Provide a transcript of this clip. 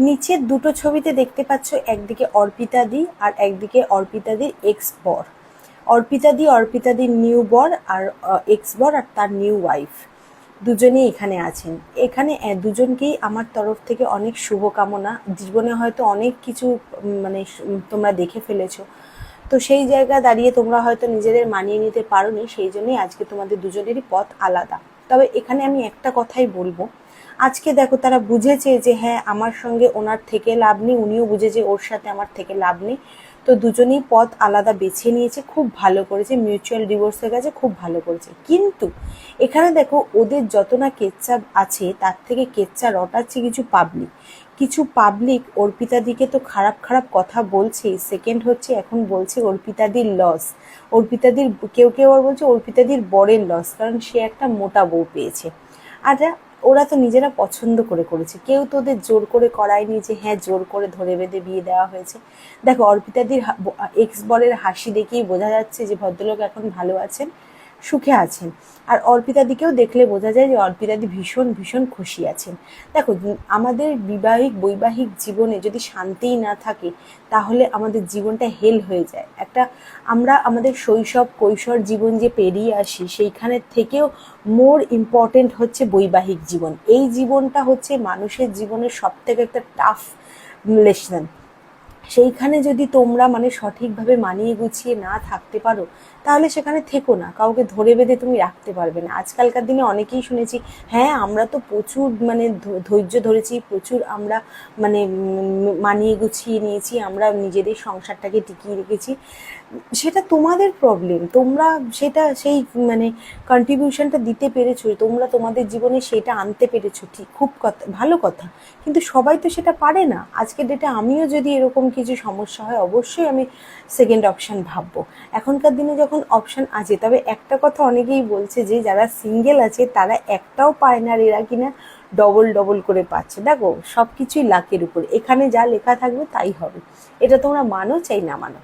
নিচের দুটো ছবিতে দেখতে পাচ্ছ, একদিকে অর্পিতা দি আর একদিকে অর্পিতা দির এক্স বর। অর্পিতা দির নিউ বর আর এক্স বর আর তার নিউ ওয়াইফ দুজনেই এখানে আছেন। এখানে দুজনকেই আমার তরফ থেকে অনেক শুভকামনা। জীবনে হয়তো অনেক কিছু মানে তোমরা দেখে ফেলেছো, তো সেই জায়গা দাঁড়িয়ে তোমরা হয়তো নিজেদের মানিয়ে নিতে পারোনি, সেই জন্যই আজকে তোমাদের দুজনেরই পথ আলাদা। তবে এখানে আমি একটা কথাই বলবো, আজকে দেখো তারা বুঝেছে যে হ্যাঁ আমার সঙ্গে ওনার থেকে লাভ নেই, উনিও বুঝেছে ওর সাথে আমার থেকে লাভ নেই, তো দুজনেই পথ আলাদা বেছে নিয়েছে, খুব ভালো করেছে, মিউচুয়াল ডিভোর্সের কাছে খুব ভালো করেছে। কিন্তু এখানে দেখো ওদের যত না কেচ্চা আছে তার থেকে কেচ্চা রটাচ্ছে কিছু পাবলিক অর্পিতাদিকে তো খারাপ খারাপ কথা বলছেই। সেকেন্ড হচ্ছে এখন বলছে অর্পিতাদির লস, অর্পিতাদির কেউ আবার বলছে অর্পিতাদির বরের লস, কারণ সে একটা মোটা বউ পেয়েছে। আর ওরা তো নিজেরা পছন্দ করে করেছে, কেউ তো ওদের জোর করে করায়নি যে হ্যাঁ জোর করে ধরে বেঁধে বিয়ে দেওয়া হয়েছে। দেখো অর্পিতাদির এক্স বরের হাসি দেখেই বোঝা যাচ্ছে যে ভদ্রলোক এখন ভালো আছেন, সুখে আছেন। আর অর্পিতাদিকেও দেখলে বোঝা যায় যে অর্পিতাদি ভীষণ ভীষণ খুশি আছেন। দেখো আমাদের বৈবাহিক জীবনে যদি শান্তিই না থাকে তাহলে আমাদের জীবনটা হেল হয়ে যায়। আমরা আমাদের শৈশব কৈশোর জীবন যে পেরিয়ে আসি, সেইখানের থেকেও মোর ইম্পর্টেন্ট হচ্ছে বৈবাহিক জীবন। এই জীবনটা হচ্ছে মানুষের জীবনের সবথেকে একটা টাফ লেসন। সেইখানে যদি তোমরা মানে সঠিকভাবে মানিয়ে গুছিয়ে না থাকতে পারো তাহলে সেখানে থেকো না, কাউকে ধরে বেঁধে তুমি রাখতে পারবে না। আজকালকার দিনে অনেকেই শুনেছি হ্যাঁ আমরা তো প্রচুর মানে ধৈর্য ধরেছি, প্রচুর আমরা মানে মানিয়ে গুছিয়ে নিয়েছি, আমরা নিজেদের সংসারটাকে টিকিয়ে রেখেছি। সেটা তোমাদের প্রবলেম, তোমরা সেই মানে কন্ট্রিবিউশনটা দিতে পেরেছো, তোমরা তোমাদের জীবনে সেটা আনতে পেরেছো, ঠিক খুব কথা, ভালো কথা। কিন্তু সবাই তো সেটা পারে না। আজকের ডেটে আমিও যদি এরকম কিছু সমস্যা হয় অবশ্যই আমি সেকেন্ড অপশান ভাববো। এখনকার দিনে যখন অপশান আছে, তবে একটা কথা অনেকেই বলছে যে যারা সিঙ্গেল আছে তারা একটাও পায় না, আর এরা কিনা ডবল করে পাচ্ছে। দেখো সব কিছুই লাকের উপর, এখানে যা লেখা থাকবে তাই হবে, এটা তোমরা মানো চাই না মানো।